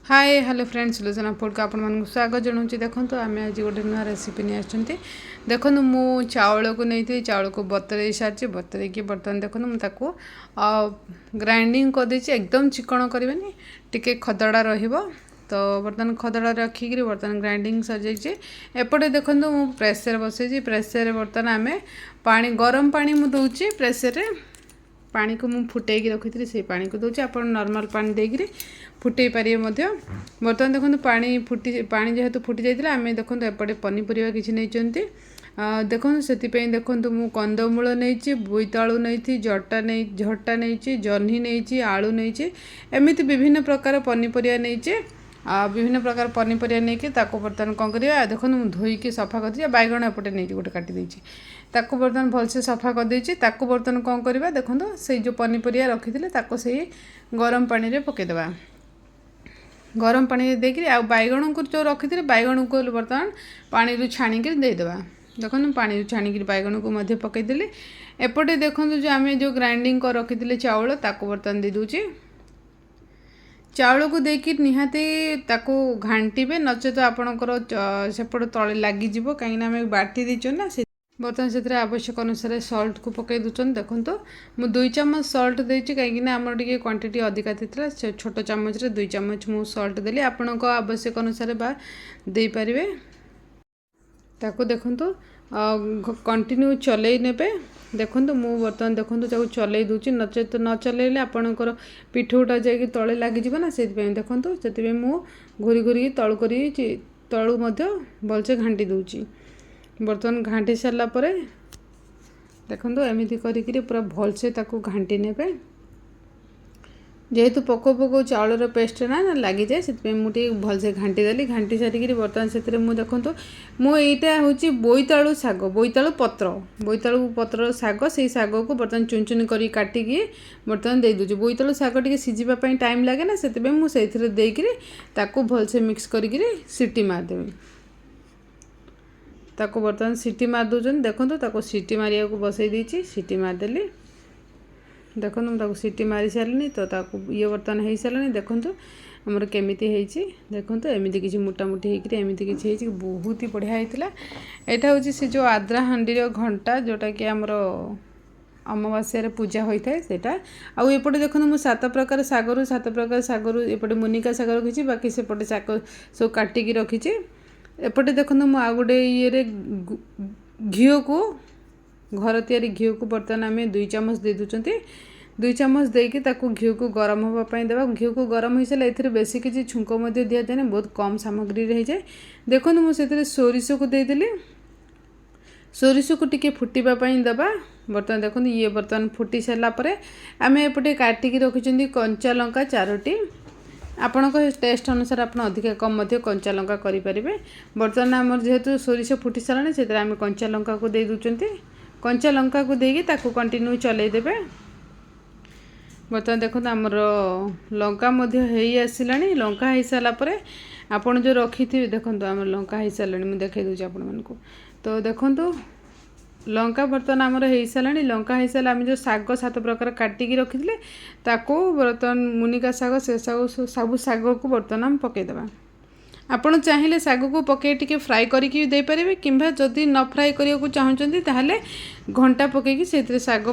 Hi hello friends Sulochana food को आपण मानक स्वागत जनाऊँ। देखो आम आज गोटे नुआ रेसिपी नहीं आसुँच। देखो मु चाउल को नहीं थी, चाउल को बतरे सारी बतरे कि बर्तमान देखो मुझे ग्राइंडिंग करदे एकदम चिकन करनी टिके खदड़ा रहिबो। तो बर्तमान खदड़ा रखिक बर्तमान ग्राइंडिंग सर जाइए। एपटे देखो मु प्रेसर बसई, प्रेसर बर्तमान आम पानी गरम पानी मु दूची प्रेसर पानी को मुझे फुटेक रखी थी से पानी को दूसरी आप नॉर्मल पानी देकर फुटे पारे। बर्तमान देखो पानी फुटी पानी जेहेतु फुटी जाता आम देखो एपटे पनीपरिया किसी नहीं देखो से देखो मु कंदमूल नहीं, बोईतालु नहीं, झट्टा नहीं, जह्नी नहीं, आलू नहीं, एमती विभिन्न प्रकार पनीपरिया नहीं। विभिन्न प्रकार पनीपरिया नहीं कि बर्तमान कौन करा देखो मुझे धोईकी सफा कर बैगण एपटे नहीं गोटे काटी देती ताको बर्तमान भलसे सफा कर देती। बर्तमान कौन करवा देखो से जो पनीपरिया रखी से गरम पानी रे पकेदेवा। गरम पानी देकर आ बैगण को जो रखी थे बैगण को बर्तमान पानी छाणिक देदेवा। देखो पानी छाणिक बैगण को पकईदेली। एपटे देखो जो आम जो ग्राइंडिंग कर रखी थे चाउल ताको बर्तमान दे दूची। चाउल को देकर निहाती ताको घांटे नचेत आपणकर सेपट तले लगिज कहीं बाटी देचु ना। बर्तमान से आवश्यक अनुसार सल्ट को पकई दूसरी। देखो मुझे 2 चामच सल्ट देती कहीं आमर टे क्वांटिटी अधिका थी छोट चामच 2 चामच मुझे सल्ट देली। आपण आवश्यक अनुसार बा दे पारे। ताको देखो कंटिन्यू चलई ने। देखो मु बर्तमान देखो चलई दूची नचेत न चलैले आपणकर पिठूटा जाकि तले लगिज ना से देखो से मु घूरी घूरी तलू कर तलू भलसे घांटी दूची। बर्तमान घांटी सारा पर देखो एमती कर पूरा भलसे घांटी ने। जेहेतु पको पको चाउलर पेस्ट ना लगी जाए से मुझे भलसे घांटी देली। घांटी सारिक बर्तमान से देखो मुझा हूँ बोईतालु शाग, बोईतालु पत्र शाग से शाग को बर्तमान चुन चुन कर काटिक बर्तमान दे दूँ। बोईतालु शाग टे सीझापी टाइम लगे ना से मुझे देकर भलसे मिक्स कर सीटी मारदेवी। ताको बर्तमान सीटी मार दूसरी। देखो सीटी मारिया को बसई देती सीटी मारदेली। देखो मुझे सीटी मारी सारे तो ये बर्तमान हो सारे। देखो आमर केमी देखो एमती किसी मोटामोटी होकर एमती किसी बहुत ही बढ़िया होता। यहाँ हूँ से जो आद्रा हांडीर घंटा जोटा कि आमर अमावास्या पूजा होता है सेटा। आउ एपटे देखो मुझे 7 प्रकार सागर एपटे मुनिका शाग रखी बाकी सेपटे शाग सब काटिकी रखी। एपटे देखो मुझे आ गोटे ये घी को घर तैयारी घी को बर्तमान आम 2 चामच दे दूँ। 2 चामच देकी घी को गरम होगापी देवा। घी को गरम हो सारे ए बेसी किसी छुंक दि जाए बहुत कम सामग्री रही जाए। देखो मुझे सोरिष को देदेली। सोरिष को टिके फुटापी देवा। बर्तमान देखो ये बर्तमान फुटी सारापर आम एपटे काटिक रखी कंचा लंका 4टी। आपण टेस्ट अनुसार आप अधिक कम कंचा लंका करें। बर्तमान आम जेहेतु सोरिष फुटी सारे से आम कंचा लंका को दे दूँ। कंचा लंका को देकी कंटिन्यू चलईदेवे। बर्तमान देखो आमर लंका हो आसला। लंका हो सारापर आपड़ जो रखी थे देखो आम लंका हो सारे मुझे देखा दूसरी आपण मानक। तो देखो लंका बर्तमान आमर हो सारे। लंका हो सारे आम जो शाग 7 प्रकार काटिकी रखी थे बर्तमान मुनिका शाग से सब शाग को बर्तमान आम पकईदेवा। आपड़ चाहिए शाग को पकई टी फ्राए करके दे पारे कि जदि न फ्राए करने को चाहते ताहले घंटा पकईकी से शाग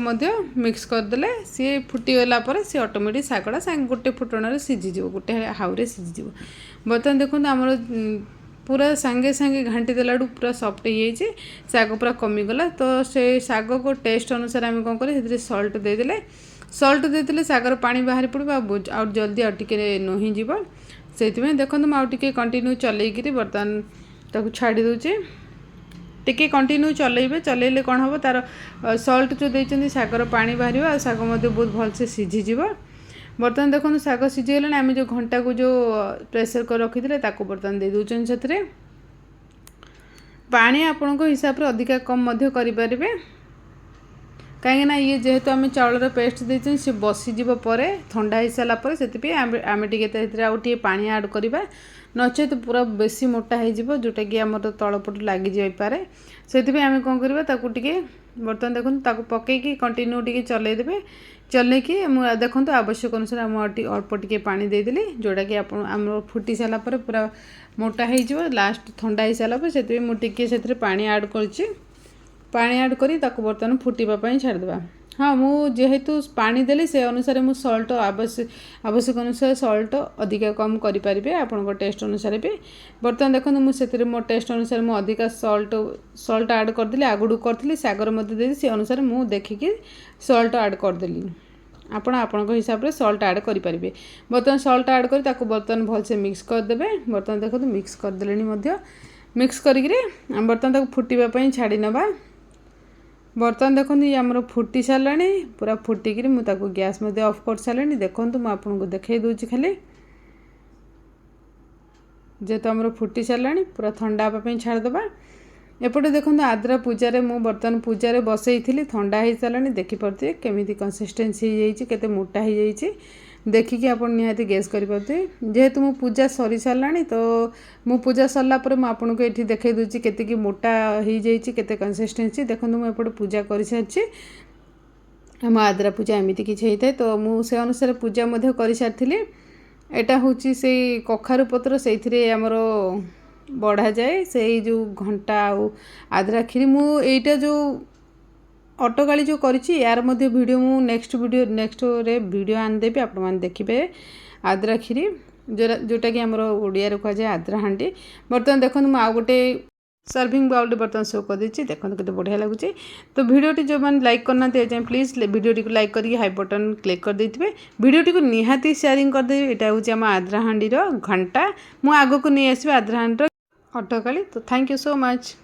मिक्स करदे सी फुटीगला सी ऑटोमेटिक शागटा गोटे फुटण सीझीज गोटे हाउ सीझीज। बर्तमान देखो आमर पूरा सांगे सांगे घांटी देला पूरा सफ्ट हो शाग पूरा कमीगला। तो से शाग को टेस्ट अनुसार आम कौन करें सल्ट देदेले। सल्ट देदेले शागर पानी बाहरी पड़ो आ जल्दी आगे नहींजी से देखो मुझे कंटिन्यू चलैक बर्तमान ताको छाड़ी दूचे। टिके कंटिन्यू चलैबे चलैले कौन हम तार सल्ट जो देते शागर पानी बाहर शाग बहुत भलसे सीझीज। बर्तमान देखो शाग सीझीगला। आम जो घंटा को जो प्रेसर कर रखी थे बर्तमान दे दूँ। से पानी आपण हिसाब से अधिका कम करें कहीं ये जेहेतु आम चाउलर पेस्ट देते सी बसीज ठंडा हो सारापर से आम टे पानी आड करवा नचे तो पूरा बेसी मोटा हो जोटा कि आम तलपट लग जापे से आम कौन करवा बर्तमान देखो पकईकि कंटिन्यू टी चलईदे चलैकी देखो आवश्यक अनुसार अल्प टे पानी देदेली जोटा कि आम फुटी सारापर पूरा मोटा हो लास्ट ठंडा हो सारापर से मुझे पानी ऐड कर पानी ऐड करी बर्तमान फुटापी छाड़देवा। हाँ मुझेतु पानी देली से अनुसार मुझे सल्ट आवश्यक अनुसार सल्ट अधिका कम करें आपण टेस्ट अनुसार भी। बर्तमान देखो मुझे मो टेस्ट अनुसार मुझे अधिका सल्ट ऐड करदेली आगुड़ करी सागर मध्य से अनुसार मुझे देखिकी सल्ट ऐड करदेली आपण हिसाब से सल्ट ऐड करेंगे। बर्तमान सल्ट ऐड कर बर्तमान भलसे मिक्स करदे। बर्तमान देखो मिक्स करदे मिक्स करी बर्तमान फुटापी छाड़ी नवा। बर्तमान देखो ये आमर फुटी सारा पूरा फुटिकी मुझे गैस मध्य ऑफ कर सारे। देखो मुझे आपको देखई दूसरी खाली जेहेतु आमर फुटी सारा पूरा ठंडा हाँपाई छाड़देवा। एपटे देखो आद्रा पूजार मु बर्तमान पूजार बसई थी ठंडा हो सारा देखिपे केमी कंसिस्टेंसी केते मोटा हो जाइए देखिकी आप निहाती गैस करेंगे। जेहेतु मु पूजा सरी सारा तो मु पूजा सरलापर मुझे ये देखई दूसरी केतिकी मोटा हो जाइए कंसिस्टेंसी देखो मुझे पूजा कर सारी आम आद्रा पूजा एमती किसी होता है तो मुझे अनुसार पूजा कर सारी। एटा हूँ से कखारु पत्र से आमर बढ़ा जाए से जो घंटा आद्रा खीरी मुझा जो अटकाली जो करी यार मध्य वीडियो मु नेक्स्ट रे वीडियो आनदेवी आप देखिए आद्रा खीरी जोटा कि आमर ओडिया कह जाए आद्रा हांडी। बर्तमान देखो मुझे आउ गोटे सर्विंग बाउल बर्तमान शो कर देती देखो केते बढ़िया लगुच। तो वीडियोटी जो मैंने लाइक करना प्लीज वीडियोटी को लाइक करके हाई बटन क्लिक कर देते वीडियोटी को निहाती शेयरिंग करदे। यहाँ हूँ आम आद्रा हांडी घंटा मुझे आग को नहीं आसबे आद्रा हांडी अटकाली। तो थैंक यू सो मच।